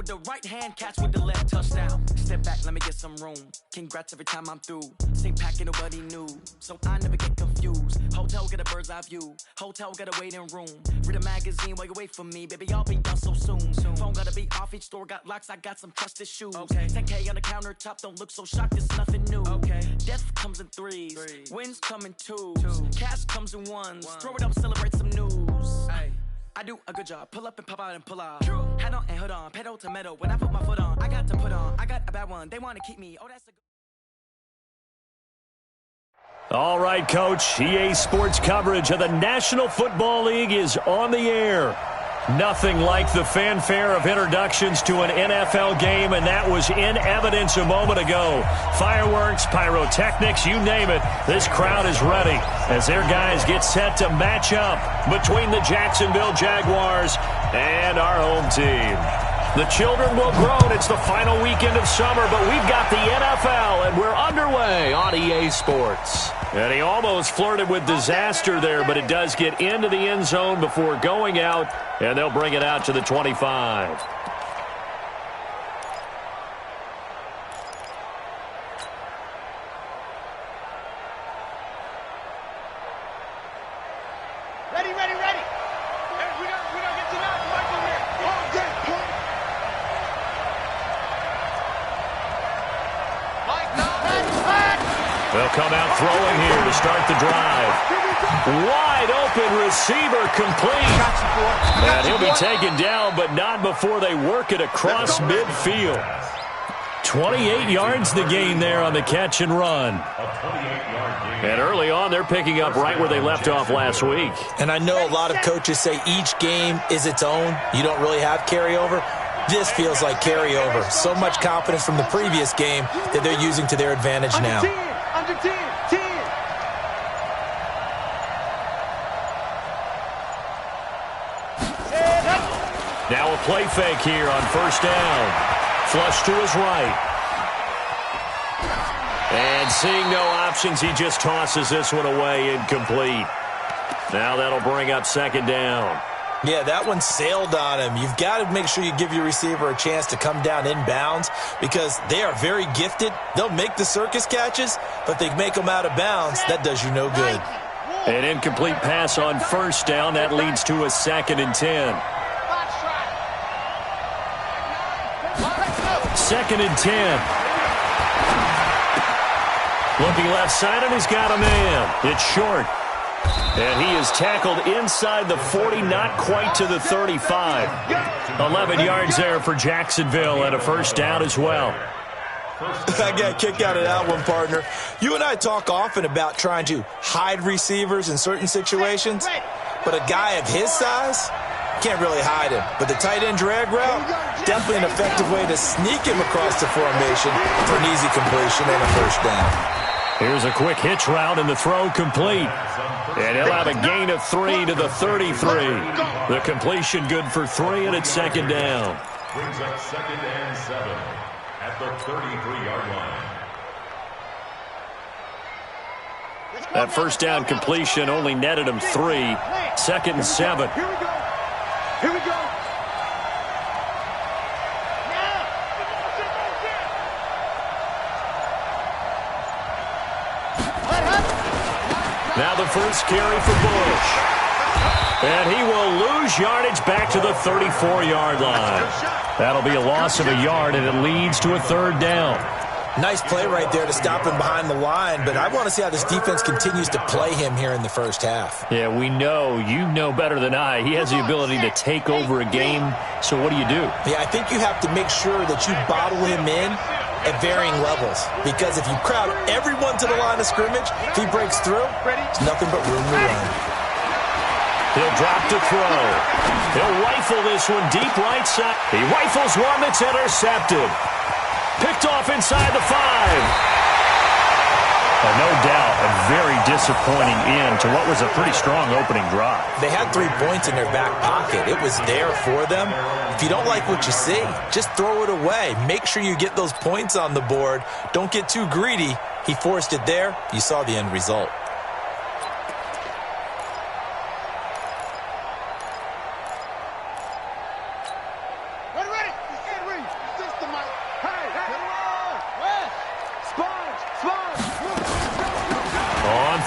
with the right hand, catch with the left, touchdown. Step back, let me get some room. Congrats every time I'm through. Same packing, nobody knew, so I never get confused. Hotel, get a bird's eye view. Hotel, got a waiting room. Read a magazine while you wait for me, baby, I'll be done so soon. Phone gotta be off, each store got locks, I got some trusted shoes. Okay. 10K on the countertop, don't look so shocked, it's nothing new. Okay. Death comes in threes. Wins come in twos. Cash comes in ones. Throw it up, celebrate some news. Ay. I do a good job. Pull up and pop out and pull out. Head on and hood on. Pedal to metal. When I put my foot on, I got to put on. I got a bad one. They want to keep me. Oh, that's a good. All right, Coach. EA Sports coverage of the National Football League is on the air. Nothing like the fanfare of introductions to an NFL game, and that was in evidence a moment ago. Fireworks, pyrotechnics, you name it. This crowd is ready as their guys get set to match up between the Jacksonville Jaguars and our home team. The children will grow, and it's the final weekend of summer, but we've got the NFL, and we're underway on EA Sports. And he almost flirted with disaster there, but it does get into the end zone before going out, and they'll bring it out to the 25. Ready, ready, ready. We don't get to that. Michael here. Oh, good. Mike, no. They'll come out throwing here to start the drive. Wide open receiver complete. And he'll be taken down, but not before they work it across midfield. 28 yards the gain there on the catch and run. And early on, they're picking up right where they left off last week. And I know a lot of coaches say each game is its own. You don't really have carryover. This feels like carryover. So much confidence from the previous game that they're using to their advantage now. Under 10. Now a play fake here on first down. Flush to his right. And seeing no options, he just tosses this one away, incomplete. Now that'll bring up second down. Yeah, that one sailed on him. You've got to make sure you give your receiver a chance to come down inbounds because they are very gifted. They'll make the circus catches, but they make them out of bounds. That does you no good. An incomplete pass on first down. That leads to a 2nd and 10. 2nd and 10. Looking left side, and he's got a man. It's short. And he is tackled inside the 40, not quite to the 35. 11 yards there for Jacksonville and a first down as well. I got a kick out of that one, partner. You and I talk often about trying to hide receivers in certain situations, but a guy of his size can't really hide him. But the tight end drag route, definitely an effective way to sneak him across the formation for an easy completion and a first down. Here's a quick hitch route, and the throw complete. And he'll have a gain of 3 to the 33. The completion good for 3, and it's second down. Brings up 2nd and 7 at the 33-yard line. That first down completion only netted him 3. 2nd and 7. Here we go. Now the first carry for Bush. And he will lose yardage back to the 34-yard line. That'll be a loss of a yard, and it leads to a 3rd down. Nice play right there to stop him behind the line, but I want to see how this defense continues to play him here in the first half. Yeah, we know. You know better than I. He has the ability to take over a game, so what do you do? Yeah, I think you have to make sure that you bottle him in at varying levels, because if you crowd everyone to the line of scrimmage, if he breaks through, there's nothing but room to run. He'll drop to throw. He'll rifle this one deep right side. He rifles one that's intercepted. Picked off inside the 5. No doubt a very disappointing end to what was a pretty strong opening drive. They had 3 points in their back pocket. It was there for them. If you don't like what you see, just throw it away. Make sure you get those points on the board. Don't get too greedy. He forced it there. You saw the end result.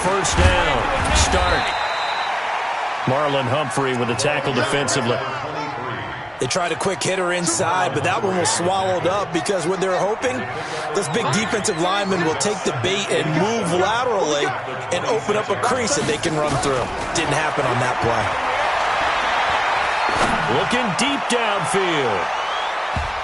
first down. Start. Marlon Humphrey with the tackle defensively. They tried a quick hitter inside, but that one was swallowed up because what they're hoping, this big defensive lineman will take the bait and move laterally and open up a crease that they can run through. Didn't happen on that play. Looking deep downfield.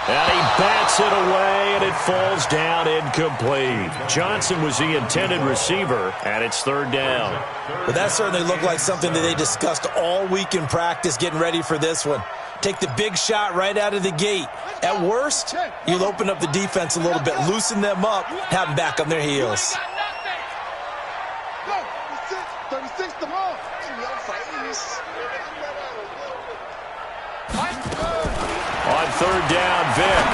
And he bats it away, and it falls down incomplete. Johnson was the intended receiver, and it's third down. Well, that certainly looked like something that they discussed all week in practice getting ready for this one. Take the big shot right out of the gate. At worst, you'll open up the defense a little bit, loosen them up, have them back on their heels. 36 the ball. On third down, Vic.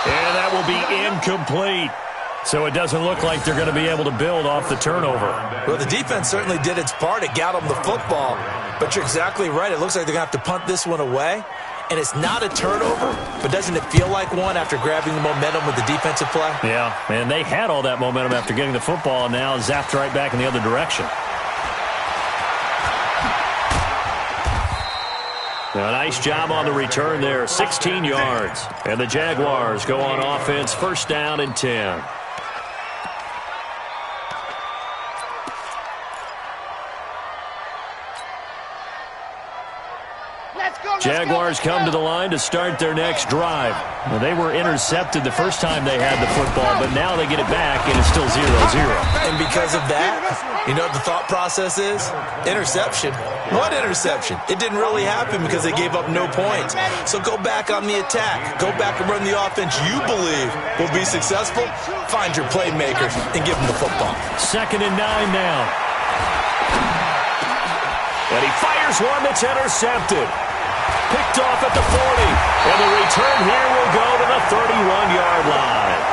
And that will be incomplete. So it doesn't look like they're going to be able to build off the turnover. Well, the defense certainly did its part. It got them the football. But you're exactly right. It looks like they're going to have to punt this one away. And it's not a turnover, but doesn't it feel like one after grabbing the momentum with the defensive play? Yeah, and they had all that momentum after getting the football, and now zapped right back in the other direction. A nice job on the return there, 16 yards. And the Jaguars go on offense, first down and 10. Jaguars come to the line to start their next drive. Well, they were intercepted the first time they had the football, but now they get it back, and it's still 0-0. And because of that, you know what the thought process is? Interception. What interception? It didn't really happen because they gave up no points. So go back on the attack. Go back and run the offense you believe will be successful. Find your playmakers and give them the football. 2nd and 9 now. And he fires one that's intercepted. Picked off at the 40. And the return here will go to the 31-yard line.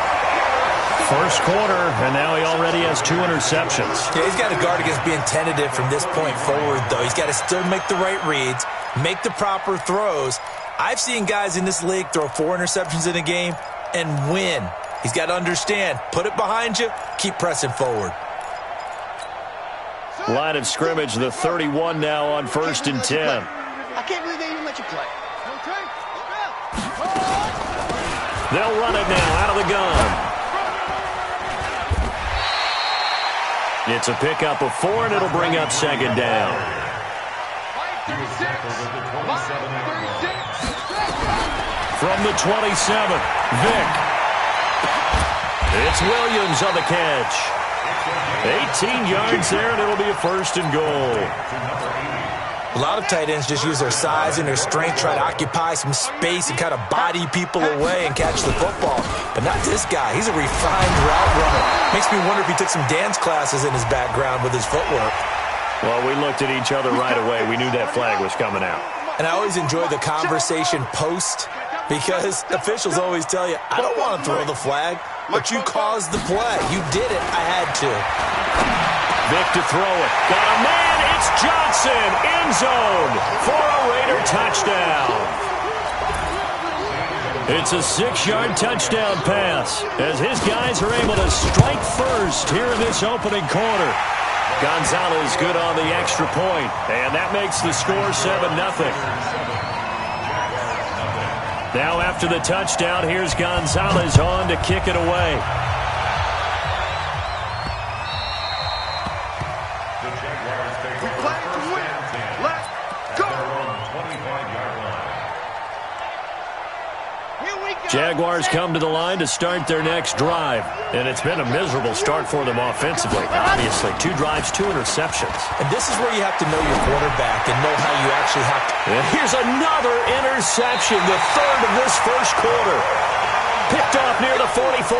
First quarter, and now he already has 2 interceptions. Yeah, he's got to guard against being tentative from this point forward, though. He's got to still make the right reads, make the proper throws. I've seen guys in this league throw 4 interceptions in a game and win. He's got to understand, put it behind you, keep pressing forward. Line of scrimmage, the 31 now on 1st and 10. I can't believe they even let you play. They'll run it now out of the gun. It's a pickup of 4, and it'll bring up 2nd down. From the 27, Vic. It's Williams on the catch. 18 yards there, and it'll be a 1st and goal. A lot of tight ends just use their size and their strength, try to occupy some space and kind of body people away and catch the football. But not this guy. He's a refined route runner. Makes me wonder if he took some dance classes in his background with his footwork. Well, we looked at each other right away. We knew that flag was coming out. And I always enjoy the conversation post because officials always tell you, I don't want to throw the flag, but you caused the play. You did it. I had to. Vic to throw it. Got a man. It's Johnson. End zone for a Raider touchdown. It's a 6-yard touchdown pass as his guys are able to strike first here in this opening quarter. Gonzalez good on the extra point, and that makes the score 7-0. Now after the touchdown, here's Gonzalez on to kick it away. Jaguars come to the line to start their next drive. And it's been a miserable start for them offensively. Obviously, 2 drives, 2 interceptions. And this is where you have to know your quarterback and know how you actually have to. And here's another interception, the 3rd of this first quarter. Picked off near the 44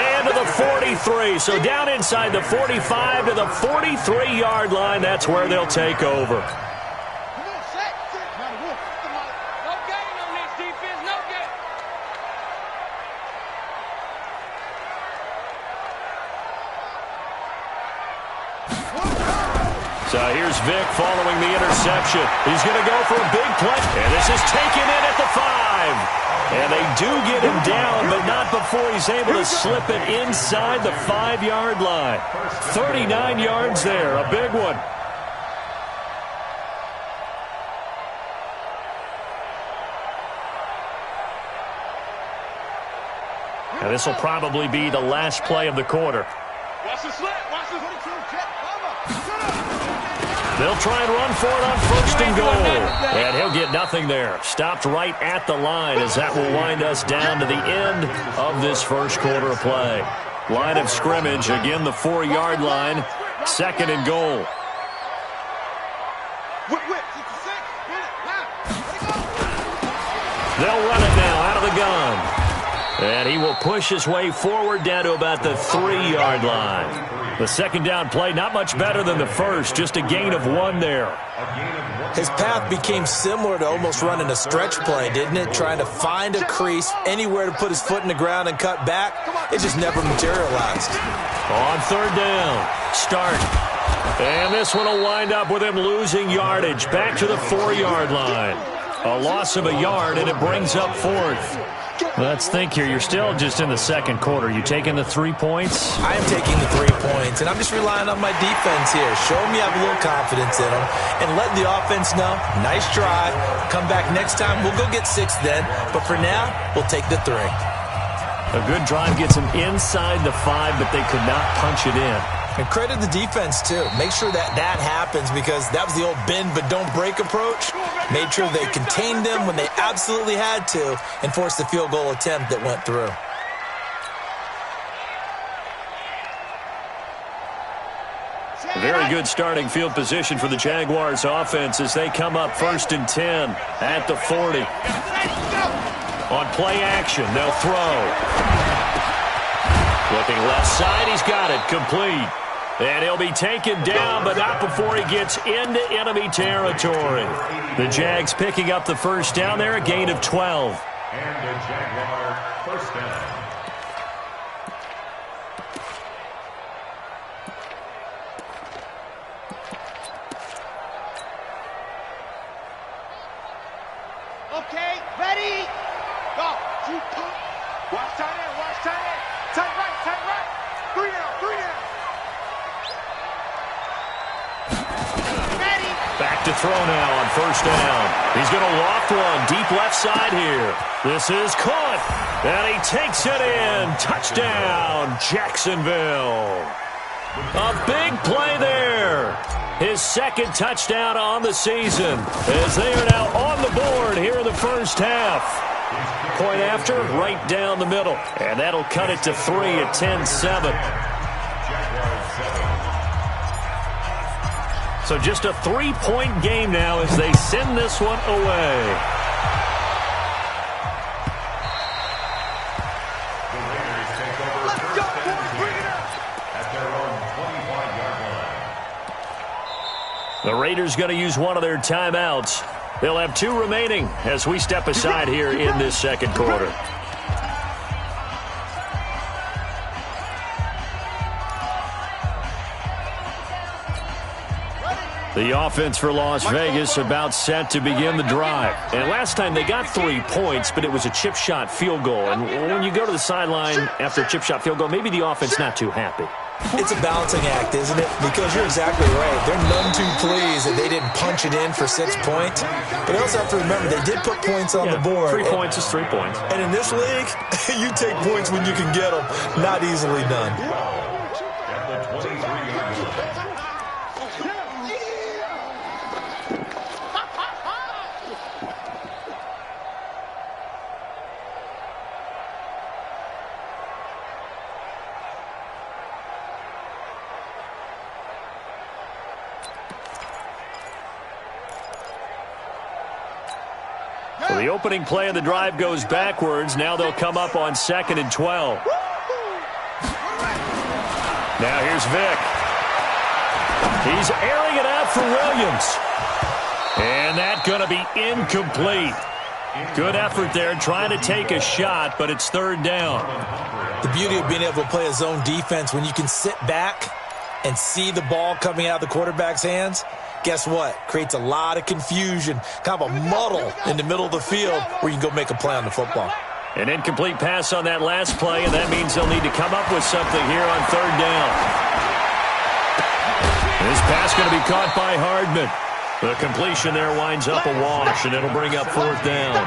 and to the 43. So down inside the 45 to the 43-yard line. That's where they'll take over. So here's Vic following the interception. He's going to go for a big play. And this is taken in at the 5. And they do get him down, but not before he's able to slip it inside the 5-yard line. 39 yards there, a big one. And this will probably be the last play of the quarter. Watch the slip. Watch the They'll try and run for it on first and goal. And he'll get nothing there. Stopped right at the line as that will wind us down to the end of this first quarter of play. Line of scrimmage, again the 4-yard line. Second and goal. They'll run it now out of the gun. And he will push his way forward down to about the 3-yard line. The second down play, not much better than the first, just a gain of 1 there. His path became similar to almost running a stretch play, didn't it? Trying to find a crease, anywhere to put his foot in the ground and cut back. It just never materialized. On third down, start. And this one will wind up with him losing yardage, back to the 4-yard line. A loss of a yard, and it brings up fourth. Let's think here. You're still just in the second quarter. You taking the 3 points? I am taking the 3 points, and I'm just relying on my defense here. Show me I have a little confidence in them, and letting the offense know, nice drive. Come back next time. We'll go get 6 then, but for now, we'll take the 3. A good drive gets them inside the 5, but they could not punch it in. And credit the defense, too. Make sure that happens, because that was the old bend but don't break approach. Made sure they contained them when they absolutely had to and forced the field goal attempt that went through. A very good starting field position for the Jaguars offense as they come up first and 10 at the 40. On play action, they'll throw. Looking left side, he's got it, complete. And he'll be taken down, but not before he gets into enemy territory. The Jags picking up the first down there, a gain of 12. And the Jaguar first down. Okay, ready, go. Watch tight end, watch tight end. Tight right. 3 down. Ready. Back to throw now on first down. He's going to loft one deep left side here. This is caught, and he takes it in. Touchdown, Jacksonville. A big play there. His second touchdown on the season as they are now on the board here in the first half. Point after, right down the middle. And that'll cut it to 3 at 10-7. So just a 3-point game now as they send this one away. The Raiders take over first and 10 at their own 25-yard line. The Raiders going to use one of their timeouts. They'll have 2 remaining as we step aside here in this second quarter. The offense for Las Vegas about set to begin the drive. And last time they got 3 points, but it was a chip shot field goal. And when you go to the sideline after a chip shot field goal, maybe the offense not too happy. It's a balancing act, isn't it? Because you're exactly right. They're none too pleased that they didn't punch it in for 6 points. But they also have to remember they did put points on the board. 3 points is 3 points. And in this league, you take points when you can get them. Not easily done. At the 23-yard line. So the opening play of the drive goes backwards. Now they'll come up on 2nd and 12. Now here's Vick. He's airing it out for Williams. And that's going to be incomplete. Good effort there trying to take a shot, but it's 3rd down. The beauty of being able to play a zone defense when you can sit back and see the ball coming out of the quarterback's hands, guess what? Creates a lot of confusion, kind of a muddle in the middle of the field where you can go make a play on the football. An incomplete pass on that last play, and that means they'll need to come up with something here on third down. This pass going to be caught by Hardman. The completion there winds up a wash, and it'll bring up fourth down.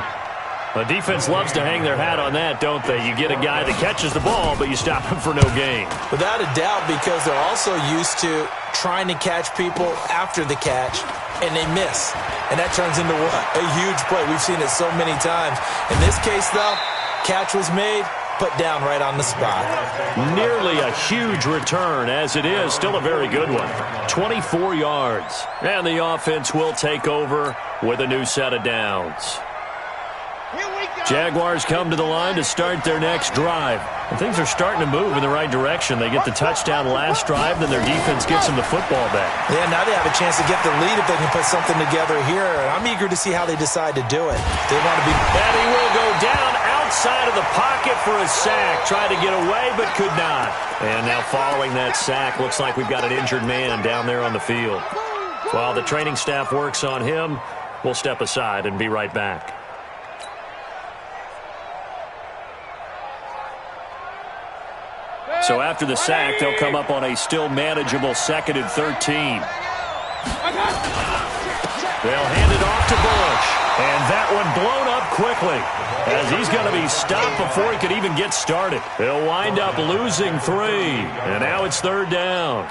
The defense loves to hang their hat on that, don't they? You get a guy that catches the ball, but you stop him for no gain. Without a doubt, because they're also used to trying to catch people after the catch, and they miss. And that turns into what? A huge play. We've seen it so many times. In this case, though, catch was made, put down right on the spot. Nearly a huge return. As it is, still a very good one. 24 yards. And the offense will take over with a new set of downs. Jaguars come to the line to start their next drive. And things are starting to move in the right direction. They get the touchdown last drive, then their defense gets them the football back. Yeah, now they have a chance to get the lead if they can put something together here. I'm eager to see how they decide to do it. They want to be... And he will go down outside of the pocket for a sack. Tried to get away, but could not. And now following that sack, looks like we've got an injured man down there on the field. While the training staff works on him, we'll step aside and be right back. So after the sack, they'll come up on a still manageable 2nd and 13. They'll hand it off to Bush. And that one blown up quickly, as he's going to be stopped before he could even get started. They'll wind up losing 3. And now it's third down.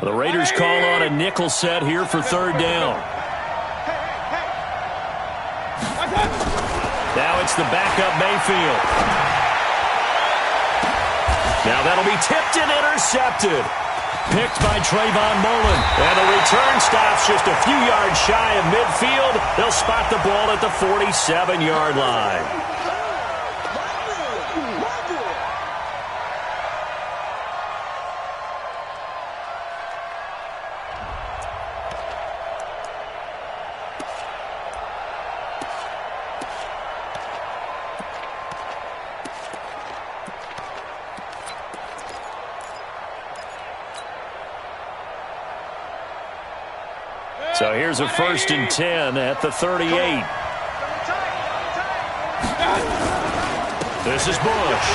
And the Raiders call on a nickel set here for third down. Now it's the backup Mayfield. Now that'll be tipped and intercepted. Picked by Trayvon Mullen. And the return stops just a few yards shy of midfield. They'll spot the ball at the 47-yard line. So here's a 1st and 10 at the 38. This is Bush.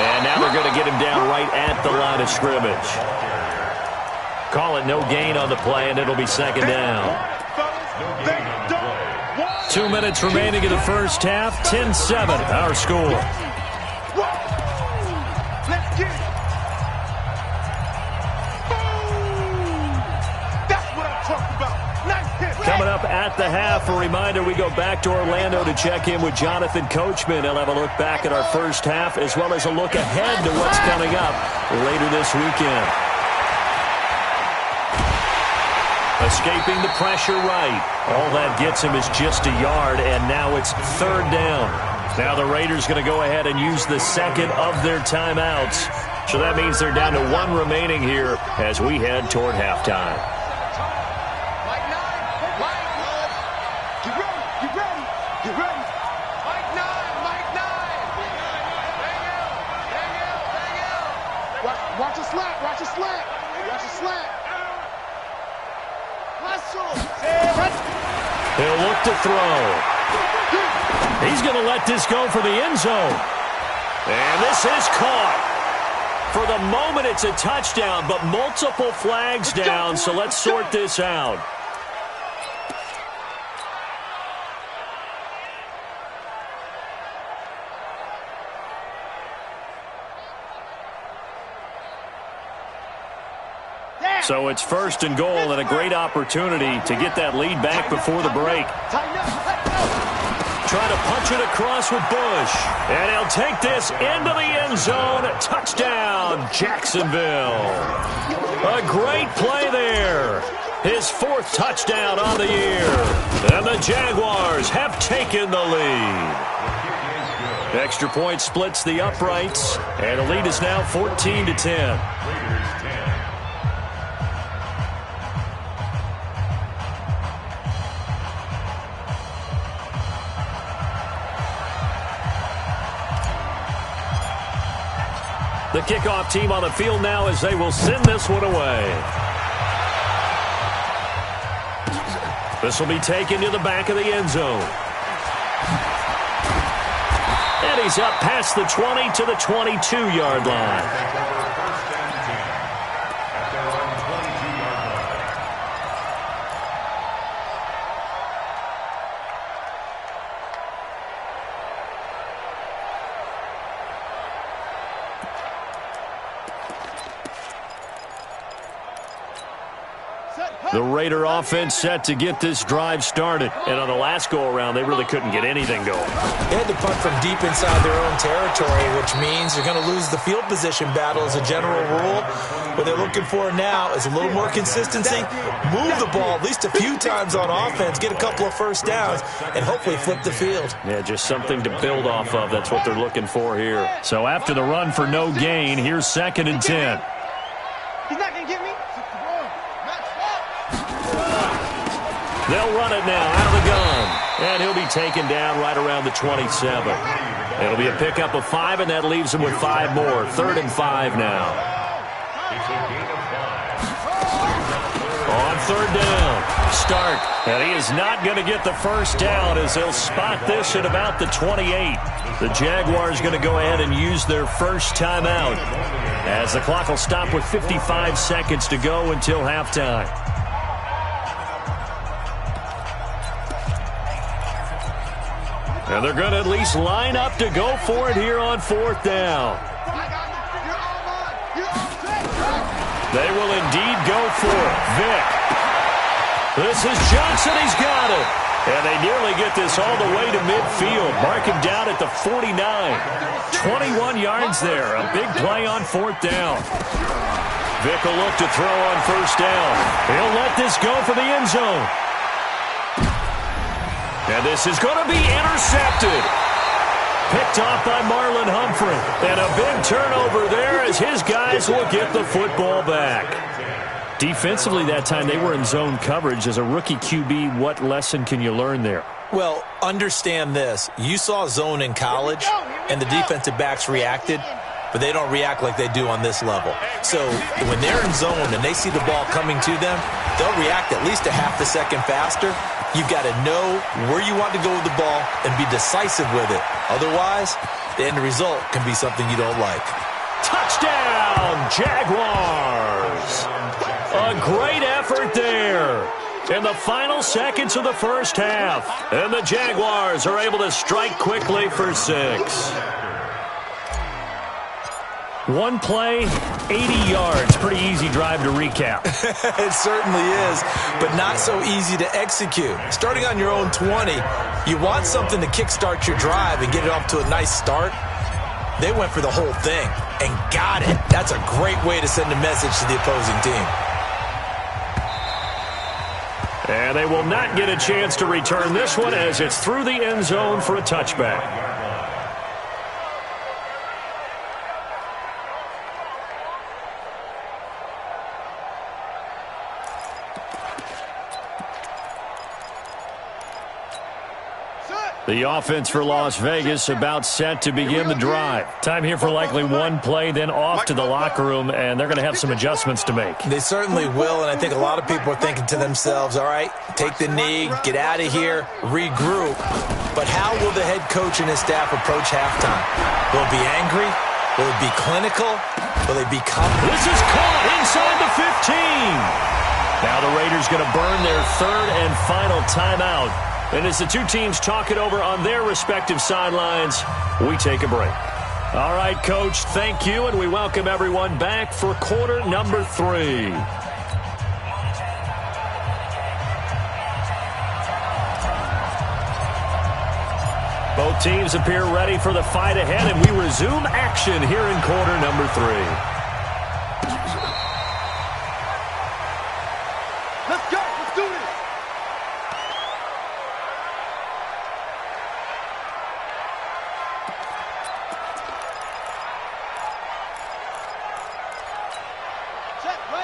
And now they're going to get him down right at the line of scrimmage. Call it no gain on the play, and it'll be 2nd down. 2 minutes remaining in the first half. 10-7 our score. Coming up at the half, a reminder, we go back to Orlando to check in with Jonathan Coachman. He'll have a look back at our first half as well as a look ahead to what's coming up later this weekend. Escaping the pressure right. All that gets him is just a yard, and now it's third down. Now the Raiders going to go ahead and use the second of their timeouts. So that means they're down to 1 remaining here as we head toward halftime. Watch a slant. Watch a slant. Watch a slant. Hustle. He'll look to throw. He's going to let this go for the end zone. And this is caught. For the moment, it's a touchdown, but multiple flags down, so let's sort this out. So it's 1st and goal and a great opportunity to get that lead back before the break. Trying to punch it across with Bush. And he'll take this into the end zone. Touchdown, Jacksonville. A great play there. His 4th touchdown on the year. And the Jaguars have taken the lead. Extra point splits the uprights. And the lead is now 14-10. The kickoff team on the field now as they will send this one away. This will be taken to the back of the end zone. And he's up past the 20 to the 22-yard line. The Raider offense set to get this drive started. And on the last go-around, they really couldn't get anything going. They had to punt from deep inside their own territory, which means you're going to lose the field position battle as a general rule. What they're looking for now is a little more consistency, move the ball at least a few times on offense, get a couple of first downs, and hopefully flip the field. Yeah, just something to build off of. That's what they're looking for here. So after the run for no gain, here's 2nd and 10. He's not going to get me. They'll run it now out of the gun. And he'll be taken down right around the 27. It'll be a pickup of 5, and that leaves him with 5 more. 3rd and 5 now. On 3rd down, Stark. And he is not going to get the first down as they'll spot this at about the 28. The Jaguars going to go ahead and use their first timeout as the clock will stop with 55 seconds to go until halftime. And they're going to at least line up to go for it here on 4th down. They will indeed go for it. Vick. This is Johnson. He's got it. And they nearly get this all the way to midfield. Mark him down at the 49. 21 yards there. A big play on 4th down. Vick will look to throw on 1st down. He'll let this go for the end zone. And this is going to be intercepted. Picked off by Marlon Humphrey. And a big turnover there as his guys will get the football back. Defensively that time, they were in zone coverage. As a rookie QB, what lesson can you learn there? Well, understand this. You saw zone in college, and the defensive backs reacted, but they don't react like they do on this level. So when they're in zone and they see the ball coming to them, they'll react at least a half a second faster. You've got to know where you want to go with the ball and be decisive with it. Otherwise, the end result can be something you don't like. Touchdown, Jaguars! A great effort there in the final seconds of the first half. And the Jaguars are able to strike quickly for 6. One play, 80 yards. Pretty easy drive to recap. It certainly is, but not so easy to execute. Starting on your own 20, you want something to kickstart your drive and get it off to a nice start. They went for the whole thing and got it. That's a great way to send a message to the opposing team. And they will not get a chance to return this one as it's through the end zone for a touchback. The offense for Las Vegas about set to begin the drive. Time here for likely one play, then off to the locker room, and they're going to have some adjustments to make. They certainly will, and I think a lot of people are thinking to themselves, all right, take the knee, get out of here, regroup. But how will the head coach and his staff approach halftime? Will it be angry? Will it be clinical? Will they be confident? This is caught inside the 15. Now the Raiders going to burn their 3rd and final timeout. And as the two teams talk it over on their respective sidelines, we take a break. All right, Coach, thank you, and we welcome everyone back for quarter number 3. Both teams appear ready for the fight ahead, and we resume action here in quarter number 3. Let's go. Let's do this.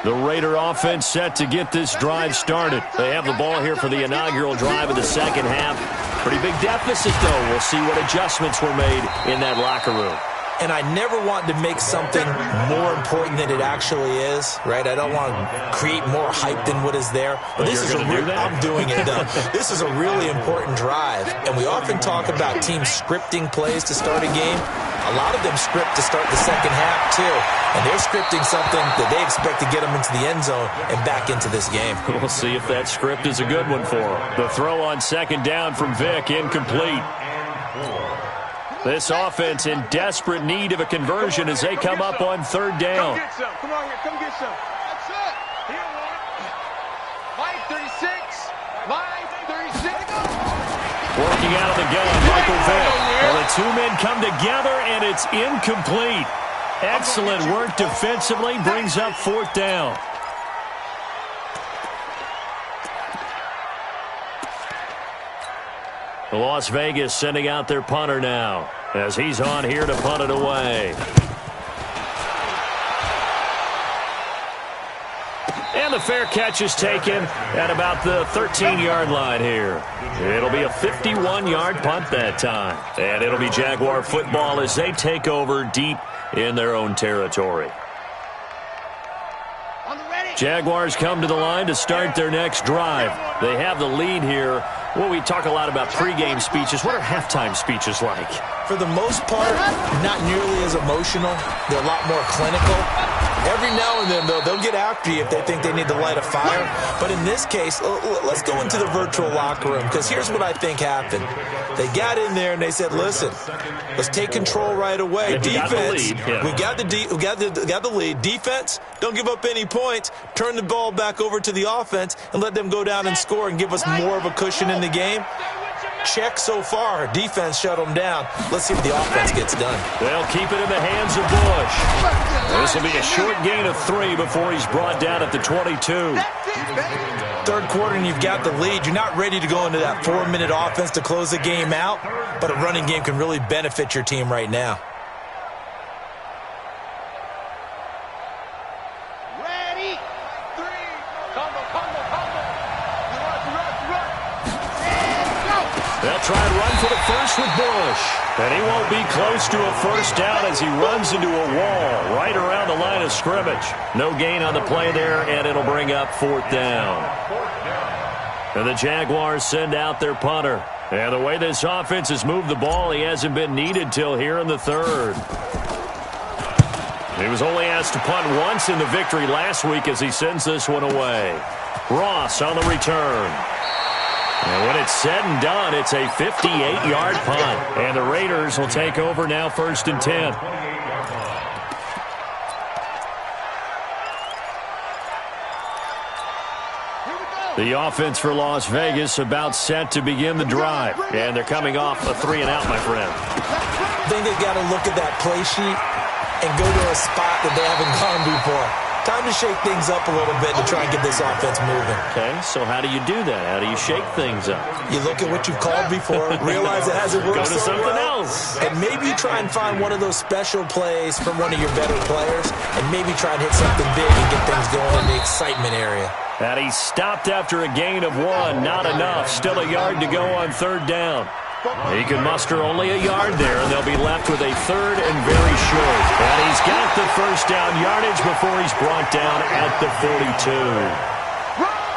The Raider offense set to get this drive started. They have the ball here for the inaugural drive of the second half. Pretty big deficit, though. We'll see what adjustments were made in that locker room. and I never want to make something more important than it actually is, right? I don't want to create more hype than what is there. But this is I'm doing it, though. This is a really important drive, and we often talk about teams scripting plays to start a game. A lot of them script to start the second half, too, and they're scripting something that they expect to get them into the end zone and back into this game. We'll see if that script is a good one for them. The throw on second down from Vic, incomplete. This offense in desperate need of a conversion as they come up on third down. Come get some. Come on, come get some. That's it. Here, Mike 36. Mike 36. Working out of the gun, Michael Vick. Well, the two men come together, and it's incomplete. Excellent work defensively, brings up fourth down. Las Vegas sending out their punter now as he's on here to punt it away. And the fair catch is taken at about the 13-yard line here. It'll be a 51-yard punt that time. And it'll be Jaguar football as they take over deep in their own territory. Jaguars come to the line to start their next drive. They have the lead here. Well, we talk a lot about pregame speeches. What are halftime speeches like? For the most part, not nearly as emotional. They're a lot more clinical. Every now and then, though, they'll get after you if they think they need to light a fire. But in this case, let's go into the virtual locker room, because here's what I think happened. They got in there and they said, listen, let's take control right away. Defense, we got the lead. Defense, don't give up any points. Turn the ball back over to the offense and let them go down and score and give us more of a cushion in the game. Check so far. Defense shut them down. Let's see what the offense gets done. They'll keep it in the hands of Bush. This will be a short gain of 3 before he's brought down at the 22. Third quarter and you've got the lead. You're not ready to go into that 4-minute offense to close the game out, but a running game can really benefit your team right now. They'll try and run for the first with Bush. And he won't be close to a first down as he runs into a wall right around the line of scrimmage. No gain on the play there, and it'll bring up fourth down. And the Jaguars send out their punter. And the way this offense has moved the ball, he hasn't been needed till here in the third. He was only asked to punt once in the victory last week as he sends this one away. Ross on the return. And when it's said and done, it's a 58-yard punt. And the Raiders will take over now, 1st and 10. The offense for Las Vegas about set to begin the drive. And they're coming off a 3-and-out, my friend. I think they've got to look at that play sheet and go to a spot that they haven't gone before. Time to shake things up a little bit to try and get this offense moving. Okay, so how do you do that? How do you shake things up? You look at what you've called before, realize it hasn't worked so so something well, else. and maybe try and find one of those special plays from one of your better players, and maybe try and hit something big and get things going in the excitement area. And he stopped after a gain of 1. Not enough. Still a yard to go on third down. He can muster only a yard there, and they'll be left with a third and very short. And he's got the first down yardage before he's brought down at the 42.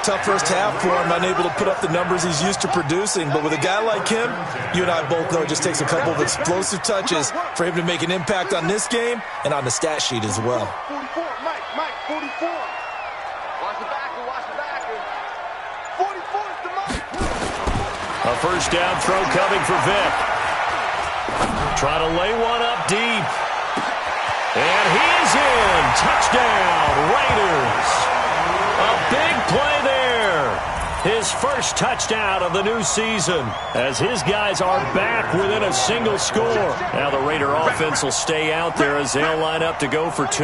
Tough first half for him, unable to put up the numbers he's used to producing. But with a guy like him, you and I both know it just takes a couple of explosive touches for him to make an impact on this game and on the stat sheet as well. 44, Mike, 44. Watch the backer, watch the backer. 44 is the Mike. A first down throw coming for Vic. Try to lay one up deep. And he's in. Touchdown, Raiders. A big play there. His first touchdown of the new season as his guys are back within a single score. Now the Raider offense will stay out there as they'll line up to go for 2.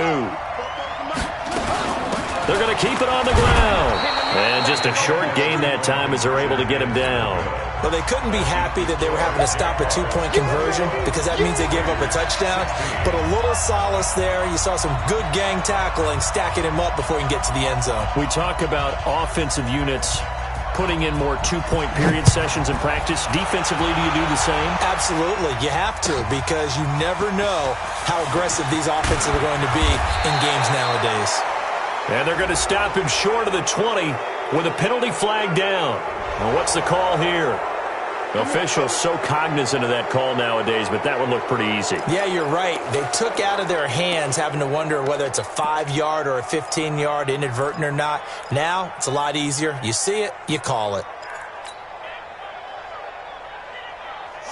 They're going to keep it on the ground. And just a short gain that time as they're able to get him down. Well, they couldn't be happy that they were having to stop a 2-point conversion because that means they gave up a touchdown. But a little solace there. You saw some good gang tackling, stacking him up before he can get to the end zone. We talk about offensive units putting in more two-point period sessions in practice. Defensively, do you do the same? Absolutely. You have to, because you never know how aggressive these offenses are going to be in games nowadays. And they're going to stop him short of the 20 with a penalty flag down. Well, what's the call here? The officials so cognizant of that call nowadays, but that would look pretty easy. Yeah, you're right. They took out of their hands having to wonder whether it's a 5-yard or a 15-yard, inadvertent or not. Now, it's a lot easier. You see it, you call it.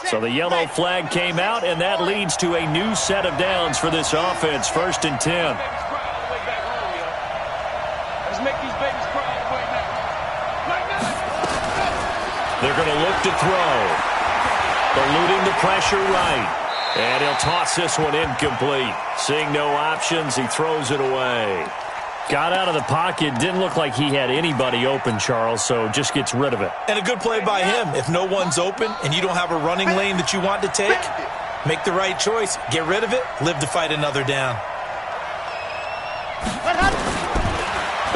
So the yellow flag came out, and that leads to a new set of downs for this offense. 1st and 10. Let's make these babies cry all the way now. They're going to look to throw. Eluding the pressure right. And he'll toss this one incomplete. Seeing no options, he throws it away. Got out of the pocket. Didn't look like he had anybody open, Charles, so just gets rid of it. And a good play by him. If no one's open and you don't have a running lane that you want to take, make the right choice. Get rid of it. Live to fight another down.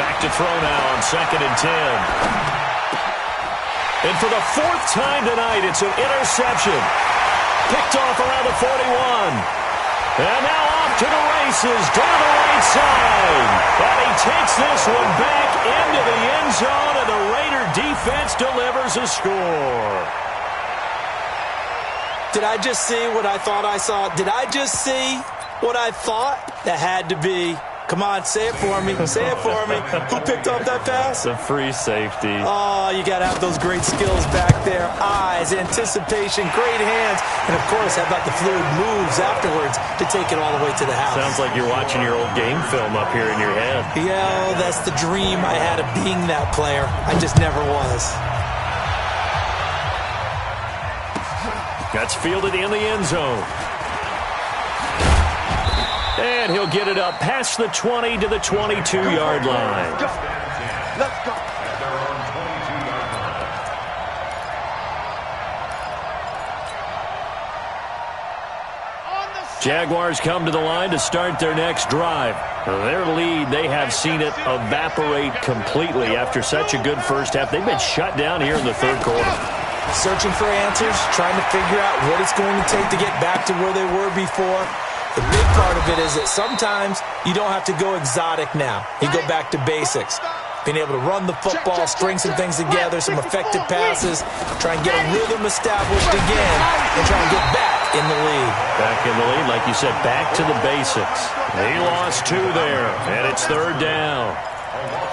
Back to throw now on 2nd and 10. And for the 4th time tonight, it's an interception. Picked off around the 41. And now off to the races, down the right side. And he takes this one back into the end zone, and the Raider defense delivers a score. Did I just see what I thought I saw? Did I just see what I thought? That had to be. Come on, say it for me. Say it for me. Who picked up that pass? The free safety. Oh, you got to have those great skills back there. Eyes, anticipation, great hands. And, of course, how about the fluid moves afterwards to take it all the way to the house? Sounds like you're watching your old game film up here in your head. Yeah, that's the dream I had of being that player. I just never was. That's fielded in the end zone. And he'll get it up past the 20 to the 22-yard line. Let's go. Jaguars come to the line to start their next drive. Their lead, they have seen it evaporate completely after such a good first half. They've been shut down here in the 3rd quarter. Searching for answers, trying to figure out what it's going to take to get back to where they were before. The big part of it is that sometimes you don't have to go exotic now. You go back to basics. Being able to run the football, string some things together, some effective passes, try and get a rhythm established again, and try and get back in the lead. Back in the lead, like you said, back to the basics. He lost 2 there, and it's 3rd down.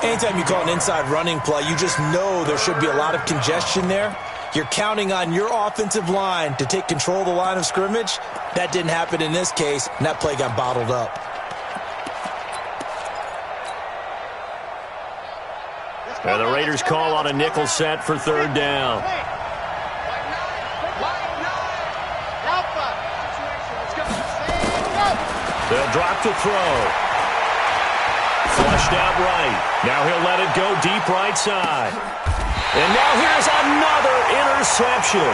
Anytime you call an inside running play, you just know there should be a lot of congestion there. You're counting on your offensive line to take control of the line of scrimmage. That didn't happen in this case, and that play got bottled up. And the Raiders call on a nickel set for 3rd down. They'll drop to throw. Flushed out right. Now he'll let it go deep right side. And now here's another interception.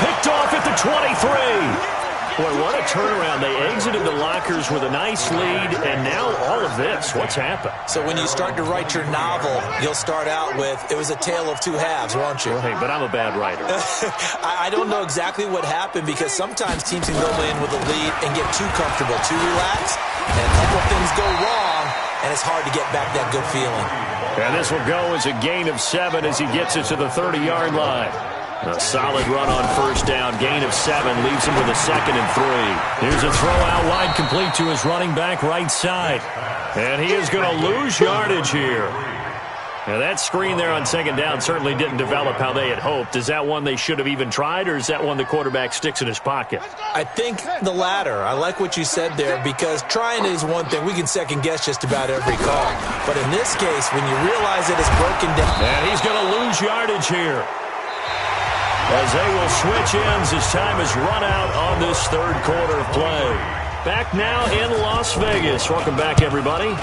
Picked off at the 23. Boy, what a turnaround. They exited the lockers with a nice lead, and now all of this. What's happened? So when you start to write your novel, you'll start out with, it was a tale of 2 halves, won't you? Well, hey, but I'm a bad writer. I don't know exactly what happened, because sometimes teams can go in with a lead and get too comfortable, too relaxed, and a couple things go wrong, and it's hard to get back that good feeling. And this will go as a gain of 7 as he gets it to the 30-yard line. A solid run on 1st down. Gain of 7 leaves him with a 2nd and 3. Here's a throw out wide complete to his running back right side. And he is going to lose yardage here. Now that screen there on 2nd down certainly didn't develop how they had hoped. Is that one they should have even tried, or is that one the quarterback sticks in his pocket? I think the latter. I like what you said there, because trying it is one thing. We can second guess just about every call. But in this case, when you realize it is broken down. And he's going to lose yardage here, as they will switch ends as time is run out on this 3rd quarter of play. Back now in Las Vegas. Welcome back, everybody.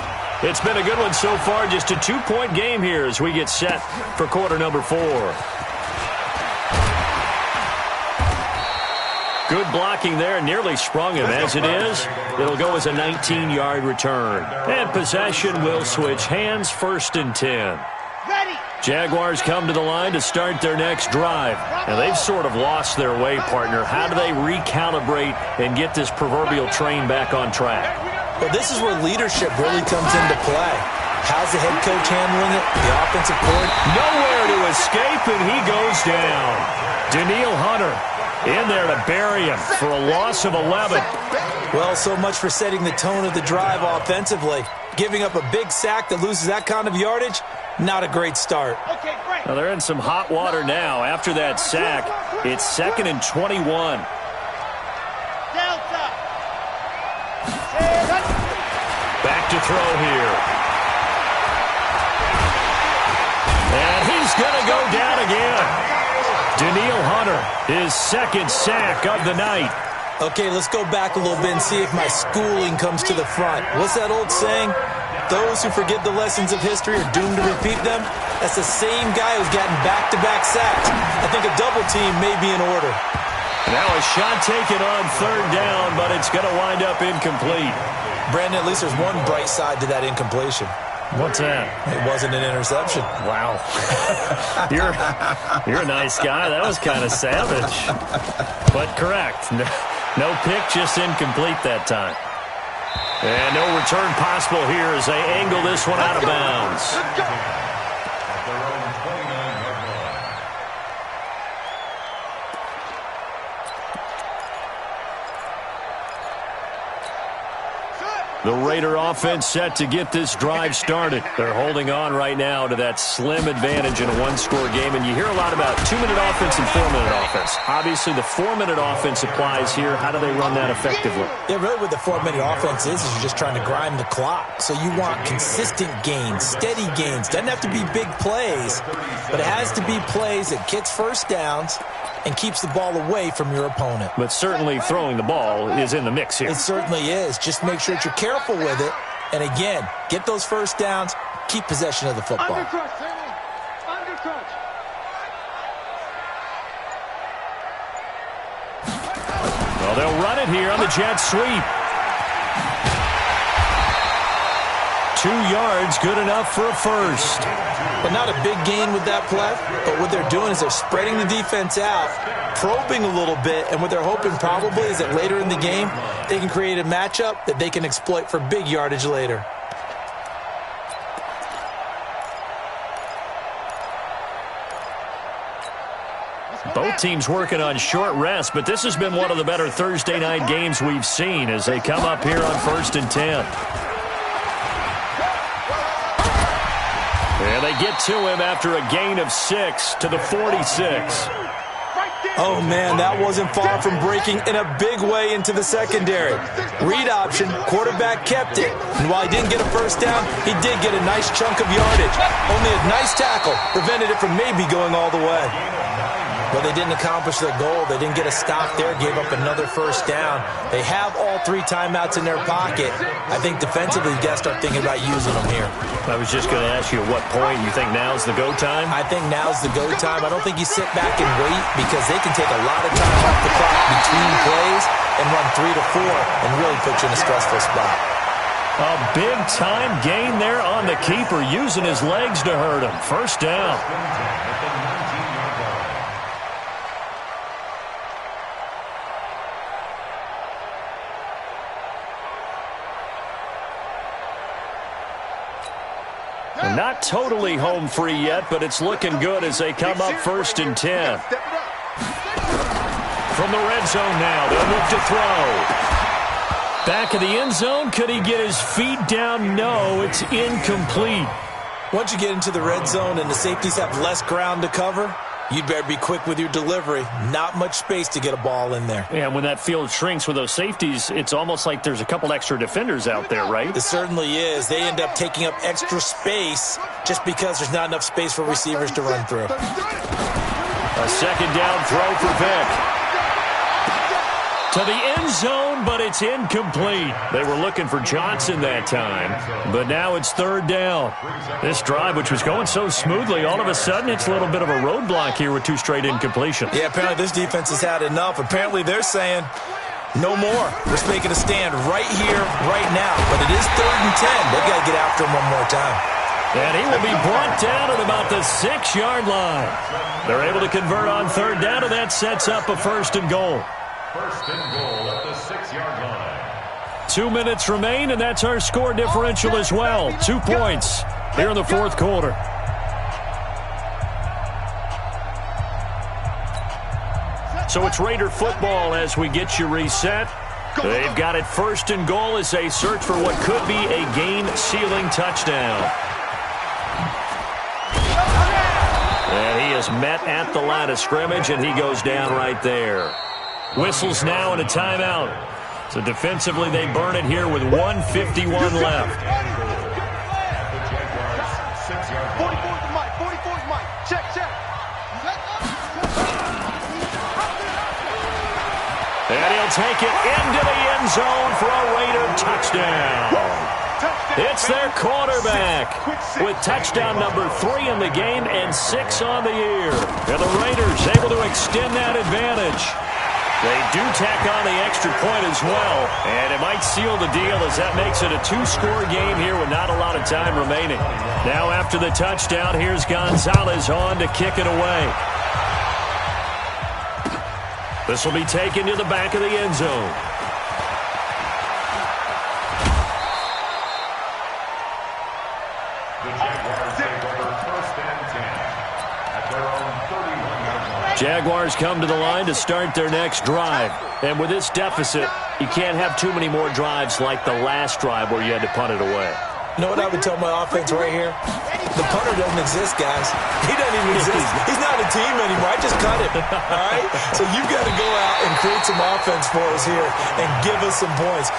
It's been a good one so far. Just a 2-point game here as we get set for quarter number 4. Good blocking there. Nearly sprung him. As it is, it'll go as a 19-yard return. And possession will switch hands. 1st and 10. Jaguars come to the line to start their next drive. Now, they've sort of lost their way, partner. How do they recalibrate and get this proverbial train back on track? Well, this is where leadership really comes into play. How's the head coach handling it? The offensive coordinator? Nowhere to escape, and he goes down. Danielle Hunter in there to bury him for a loss of 11. Well, so much for setting the tone of the drive offensively. Giving up a big sack that loses that kind of yardage, not a great start. Now they're in some hot water now. After that sack, it's 2nd and 21. Back to throw here. And he's going to go down again. Danielle Hunter, his 2nd sack of the night. Okay, let's go back a little bit and see if my schooling comes to the front. What's that old saying? Those who forget the lessons of history are doomed to repeat them. That's the same guy who's gotten back-to-back sacks. I think a double team may be in order. Now a shot taken on 3rd down, but it's going to wind up incomplete. Brandon, at least there's one bright side to that incompletion. What's that? It wasn't an interception. Wow. You're a nice guy. That was kind of savage. But correct. No pick, just incomplete that time. And no return possible here as they angle this one out of bounds. The Raider offense set to get this drive started. They're holding on right now to that slim advantage in a one-score game. And you hear a lot about 2-minute offense and 4-minute offense. Obviously, the 4-minute offense applies here. How do they run that effectively? Yeah, really what the 4-minute offense is you're just trying to grind the clock. So you want consistent gains, steady gains. Doesn't have to be big plays, but it has to be plays that gets first downs and keeps the ball away from your opponent. But certainly throwing the ball is in the mix here. It certainly is. Just make sure that you're careful with it. And again, get those first downs, keep possession of the football. Undercrutch, Sammy. Undercrutch. Well, they'll run it here on the jet sweep. 2 yards, good enough for a first. But not a big gain with that play. But what they're doing is they're spreading the defense out, probing a little bit, and what they're hoping probably is that later in the game, they can create a matchup that they can exploit for big yardage later. Both teams working on short rest, but this has been one of the better Thursday night games we've seen as they come up here on 1st and 10. And they get to him after a gain of 6 to the 46. Oh, man, that wasn't far from breaking in a big way into the secondary. Read option, quarterback kept it. And while he didn't get a first down, he did get a nice chunk of yardage. Only a nice tackle prevented it from maybe going all the way. Well, they didn't accomplish their goal. They didn't get a stop there, gave up another first down. They have all 3 timeouts in their pocket. I think defensively, you got to start thinking about using them here. I was just going to ask you at what point you think now's the go time? I think now's the go time. I don't think you sit back and wait because they can take a lot of time off the clock between plays and run 3 to 4 and really put you in a stressful spot. A big-time gain there on the keeper, using his legs to hurt him. First down. Not totally home free yet, but it's looking good as they come up 1st and 10. From the red zone now, they'll look to throw. Back of the end zone, could he get his feet down? No, it's incomplete. Once you get into the red zone and the safeties have less ground to cover, you'd better be quick with your delivery. Not much space to get a ball in there. Yeah, when that field shrinks with those safeties, it's almost like there's a couple extra defenders out there, right? It certainly is. They end up taking up extra space just because there's not enough space for receivers to run through. A 2nd down throw for Vick. To the end zone, but it's incomplete. They were looking for Johnson that time, but now it's 3rd down. This drive, which was going so smoothly, all of a sudden it's a little bit of a roadblock here with 2 straight incompletions. Yeah, apparently this defense has had enough. Apparently they're saying, no more. We're just making a stand right here, right now. But it is 3rd and 10. They've got to get after him one more time. And he will be brought down at about the 6-yard line. They're able to convert on third down, and that sets up a first and goal. First and goal at the 6-yard line. 2 minutes remain, and that's our score differential as well. 2 points here in the fourth quarter. So it's Raider football as we get you reset. They've got it first and goal as they search for what could be a game-sealing touchdown. And he is met at the line of scrimmage, and he goes down right there. Whistles now and a timeout. So defensively, they burn it here with 1:51 left. 44's Mike. 44's Mike. Check. And he'll take it into the end zone for a Raider touchdown. It's their quarterback with touchdown number 3 in the game and 6 on the year. And the Raiders able to extend that advantage. They do tack on the extra point as well, and it might seal the deal as that makes it a 2-score game here with not a lot of time remaining. Now after the touchdown, here's Gonzalez on to kick it away. This will be taken to the back of the end zone. The Jaguars take over first and 10 at their own 31-yard line. Jaguars come to the line to start their next drive. And with this deficit, you can't have too many more drives like the last drive where you had to punt it away. You know what I would tell my offense right here? The punter doesn't exist, guys. He doesn't even exist. He's not a team anymore. I just cut him, all right? So you've got to go out and create some offense for us here and give us some points.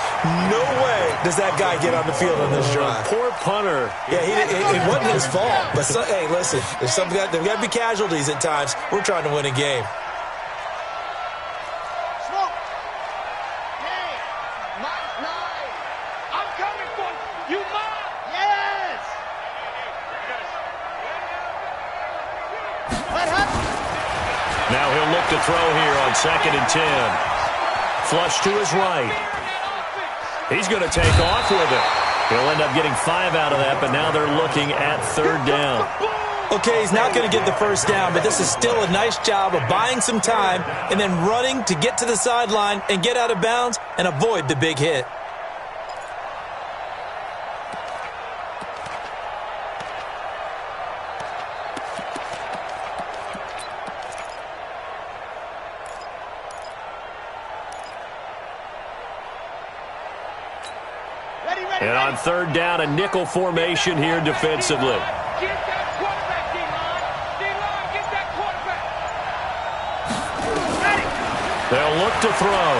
No way does that guy get on the field on this drive. Poor punter. Yeah, it wasn't his fault. But, hey, listen, there's got to be casualties at times. We're trying to win a game. Now he'll look to throw here on 2nd and 10. Flush to his right. He's going to take off with it. He'll end up getting 5 out of that, but now they're looking at third down. Okay, he's not going to get the first down, but this is still a nice job of buying some time and then running to get to the sideline and get out of bounds and avoid the big hit. And on third down, a nickel formation here defensively. Get that quarterback, D-line. D-line, get that quarterback. Ready. They'll look to throw.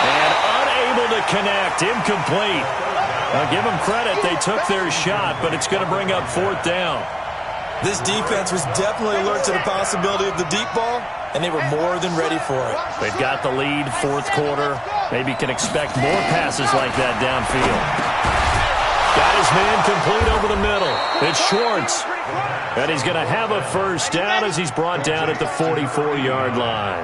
And unable to connect. Incomplete. I'll give them credit. They took their shot, but it's going to bring up 4th down. This defense was definitely alert to the possibility of the deep ball, and they were more than ready for it. They've got the lead, fourth quarter. Maybe can expect more passes like that downfield. Got his man complete over the middle. It's Schwartz. And he's going to have a first down as he's brought down at the 44-yard line.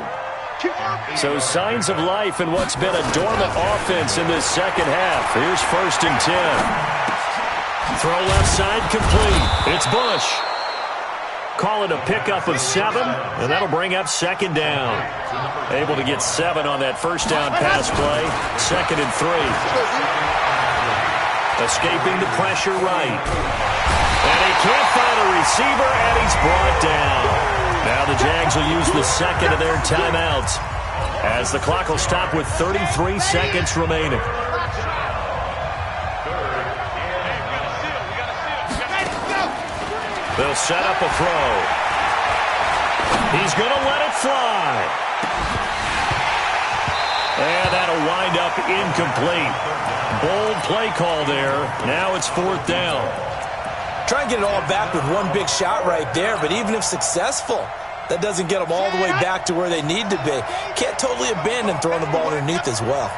So signs of life in what's been a dormant offense in this second half. Here's 1st and 10. Throw left side complete. It's Bush. Call it a pickup of 7, and that'll bring up 2nd down. Able to get 7 on that first down pass play. 2nd and 3. Escaping the pressure right. And he can't find a receiver, and he's brought down. Now the Jags will use the second of their timeouts as the clock will stop with 33 seconds remaining. They'll set up a throw. He's going to let it fly. And that'll wind up incomplete. Bold play call there. Now it's 4th down. Try and get it all back with one big shot right there, but even if successful, that doesn't get them all the way back to where they need to be. Can't totally abandon throwing the ball underneath as well.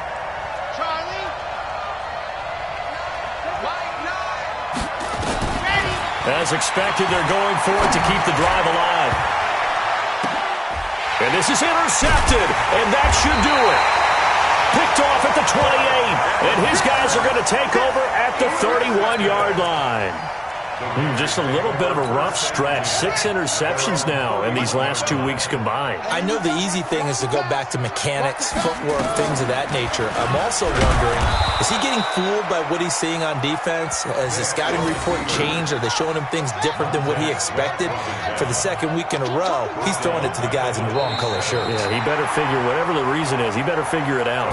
As expected, they're going for it to keep the drive alive. And this is intercepted, and that should do it. Picked off at the 28, and his guys are going to take over at the 31-yard line. Just a little bit of a rough stretch. 6 interceptions now in these last 2 weeks combined. I know the easy thing is to go back to mechanics, footwork, things of that nature. I'm also wondering, is he getting fooled by what he's seeing on defense? Has the scouting report changed? Are they showing him things different than what he expected? For the second week in a row, he's throwing it to the guys in the wrong color shirts. Yeah, he better figure, whatever the reason is, he better figure it out.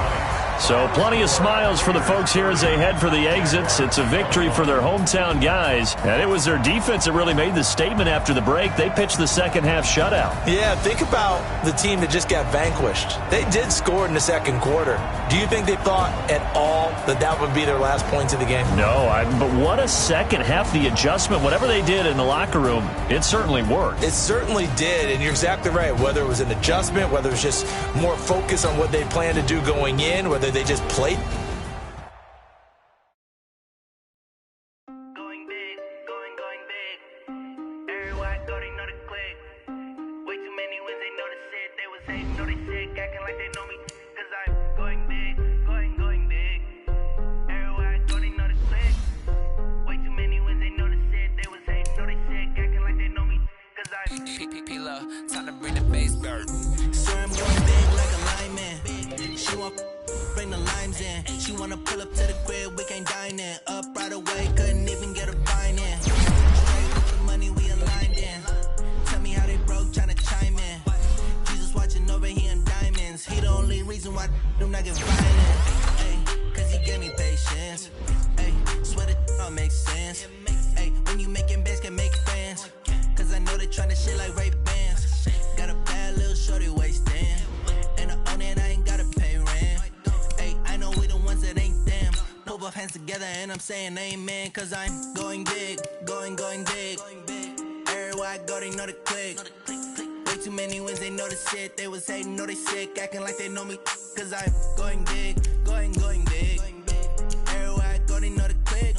So plenty of smiles for the folks here as they head for the exits. It's a victory for their hometown guys. And it was their defense that really made the statement after the break. They pitched the second half shutout. Yeah, think about the team that just got vanquished. They did score in the second quarter. Do you think they thought at all that that would be their last points of the game? No, but what a second half. The adjustment, whatever they did in the locker room, it certainly worked. It certainly did, and you're exactly right. Whether it was an adjustment, whether it was just more focus on what they planned to do going in, whether they just played. Going big, going big. Everywhere I go, they know the click. Way too many wins, they know the shit. They was hating, know they sick, acting like they know me. Cause I'm going big, going big. Everywhere I go, they know the click. Way too many wins, they know the shit. They was hating, know they sick, acting like they know me. Cause I'm P-P-P-Love, time to bring the bass bird. So I'm going big like a lineman. She want bring the limes in. She wanna pull up to the crib, we can't dine in. Up right away, couldn't even get a vine in. Straight with the money we aligned in. Tell me how they broke, tryna chime in. Jesus watching over here in diamonds. He the only reason why do not get violent. Ay, cause he gave me patience. Ay, swear that all makes sense. Ay, when you making bands, can make friends. Cause I know they tryna shit like Ray Bans. Got a bad little shorty wasting. And I own it, I ain't gotta pay rent. Ay, I know we the ones that ain't them. Put both hands together and I'm saying amen. Cause I'm going big, going big. Everywhere I go, they know the click. Way too many wins, they know the shit. They was hating, know they sick, acting like they know me. Cause I'm going big, going big. Everywhere I go, they know the click.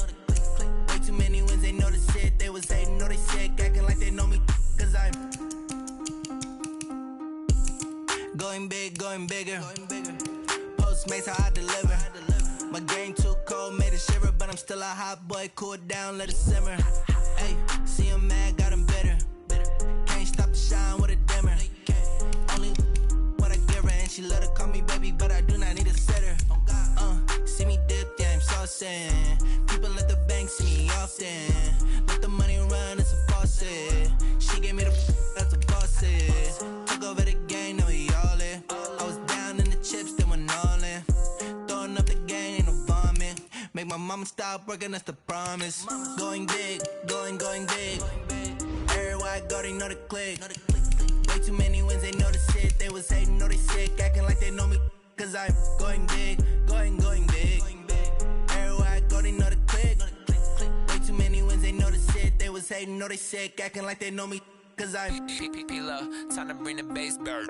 Way too many wins, they know the shit. They was hating, know they sick, acting like they know me. Cause I'm going big, going bigger. Postmates how I deliver. My game too cold, made it shiver, but I'm still a hot boy. Cool it down, let it simmer. Hey, see him mad, got him bitter. Can't stop the shine with a dimmer. Only what I give her, and she love to call me baby, but I do not need a sitter. See me dip, yeah, I'm saucing. People at the bank see me often. Let the money run, it's a faucet. She gave me the that's a faucet. Took over the game, now we all in. I was down in the chips, then went all in. Throwing up the game, ain't no vomit. Make my mama stop working, that's the promise. Going big, going big. Everywhere I go, they know the click. Way too many wins, they know the shit. They was hating, know they sick, acting like they know me. Cause I'm going big, going big. Everywhere I go, they know the click. Way too many wins, they know the shit. They was hating, know they sick, acting like they know me. Cause I'm P-P-P-Love, time to bring the bass bird.